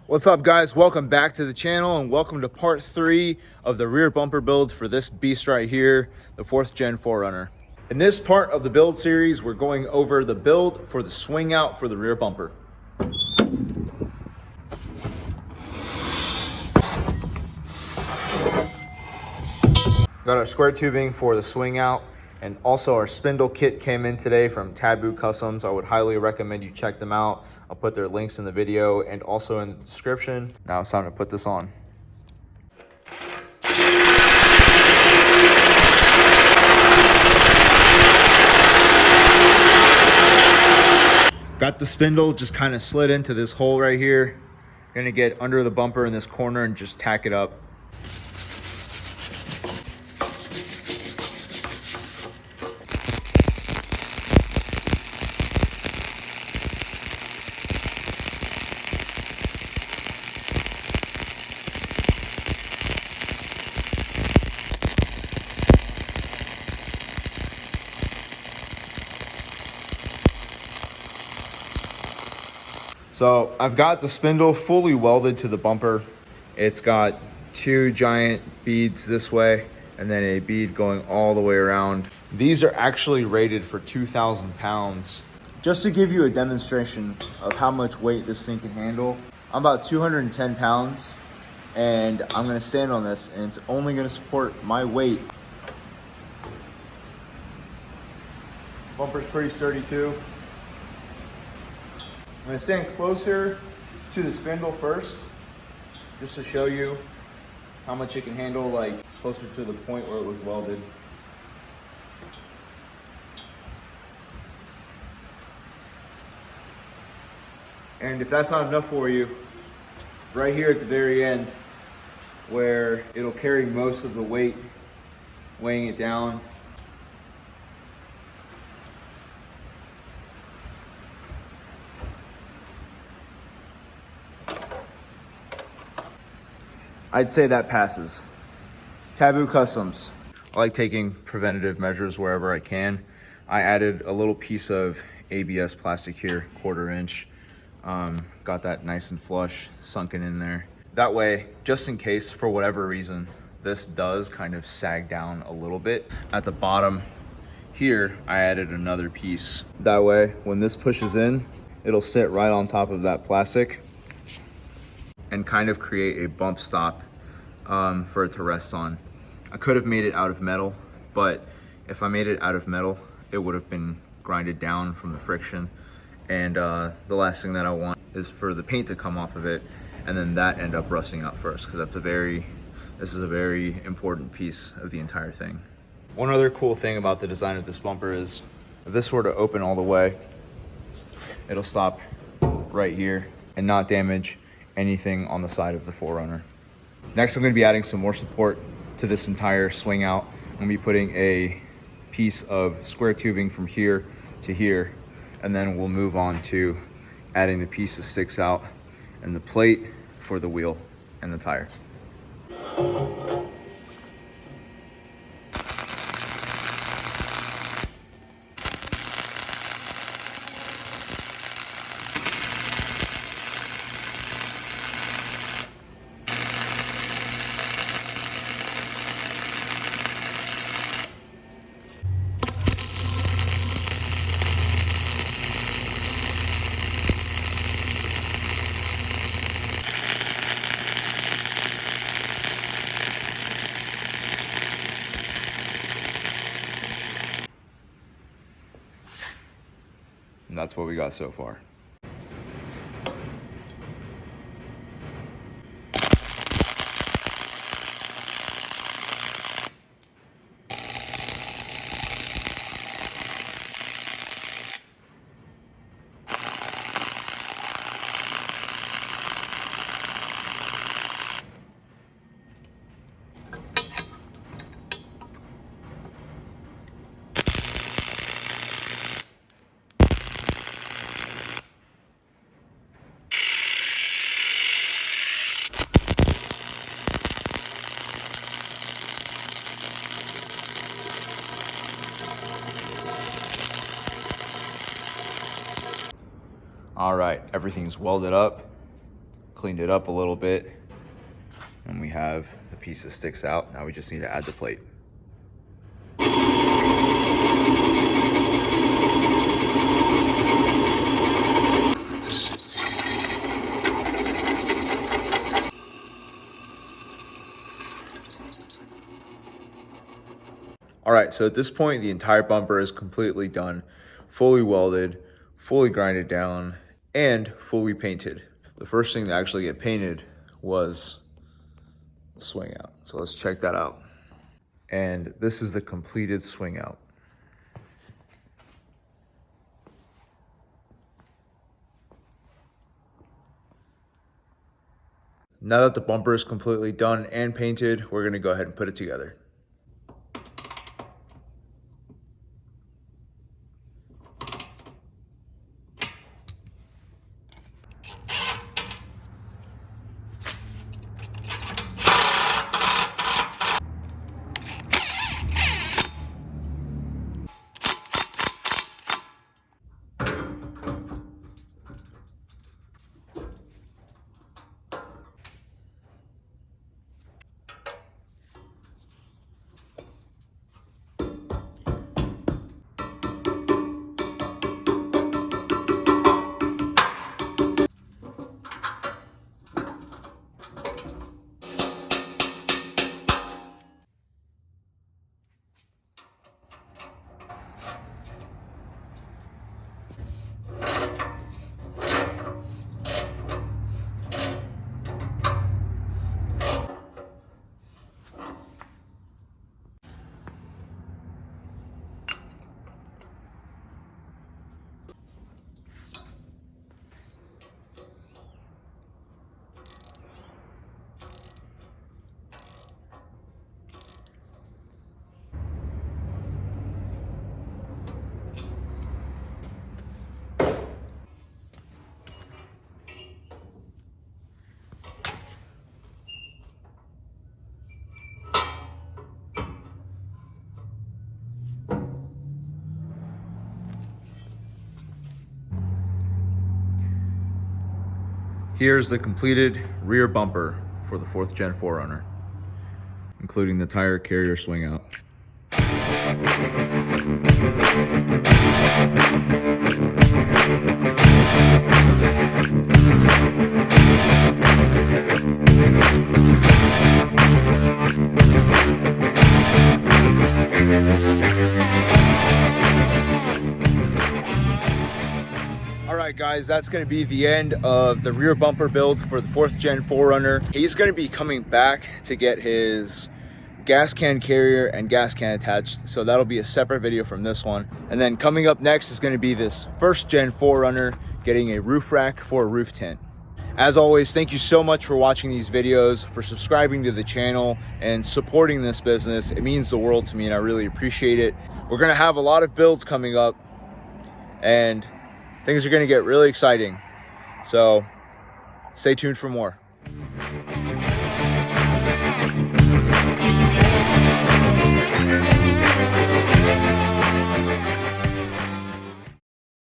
What's up, guys? Welcome back to the channel and welcome to part 3 of the rear bumper build for this beast right here, the 4th gen 4Runner. In this part of the build series, we're going over the build for the swing out for the rear bumper. Got our square tubing for the swing out, and also our spindle kit came in today from Taboo Customs. I would highly recommend you check them out. I'll put their links in the video and also in the description. Now it's time to put this on. Got the spindle just kind of slid into this hole right here. Gonna get under the bumper in this corner and just tack it up. So I've got the spindle fully welded to the bumper. It's got 2 giant beads this way and then a bead going all the way around. These are actually rated for 2,000 pounds. Just to give you a demonstration of how much weight this thing can handle, I'm about 210 pounds and I'm gonna stand on this and it's only gonna support my weight. Bumper's pretty sturdy too. I'm gonna stand closer to the spindle first, just to show you how much it can handle, like closer to the point where it was welded. And if that's not enough for you, right here at the very end, where it'll carry most of the weight, weighing it down, I'd say that passes. Taboo Customs. I like taking preventative measures wherever I can. I added a little piece of ABS plastic here, 1/4 inch. Got that nice and flush, sunken in there. That way, just in case, for whatever reason, this does kind of sag down a little bit. At the bottom here, I added another piece. That way, when this pushes in, it'll sit right on top of that plastic and kind of create a bump stop for it to rest on. I could have made it out of metal, but if I made it out of metal, it would have been grinded down from the friction. And the last thing that I want is for the paint to come off of it and then that end up rusting out first, because this is a very important piece of the entire thing. One other cool thing about the design of this bumper is if this were to open all the way, it'll stop right here and not damage anything on the side of the 4Runner. Next, I'm going to be adding some more support to this entire swing out. I'm going to be putting a piece of square tubing from here to here, and then we'll move on to adding the piece that sticks out and the plate for the wheel and the tire. And that's what we got so far. All right, everything's welded up, cleaned it up a little bit, and we have the piece that sticks out. Now we just need to add the plate. All right, so at this point, the entire bumper is completely done, fully welded, fully grinded down, and fully painted. The first thing to actually get painted was the swing out. So let's check that out. And this is the completed swing out. Now that the bumper is completely done and painted, we're gonna go ahead and put it together. Here's the completed rear bumper for the 4th Gen 4Runner, including the tire carrier swing out. Alright guys, that's going to be the end of the rear bumper build for the 4th Gen 4Runner. He's going to be coming back to get his gas can carrier and gas can attached, so that'll be a separate video from this one. And then coming up next is going to be this 1st Gen 4Runner getting a roof rack for a roof tent. As always, thank you so much for watching these videos, for subscribing to the channel and supporting this business. It means the world to me and I really appreciate it. We're going to have a lot of builds coming up and things are going to get really exciting. So stay tuned for more.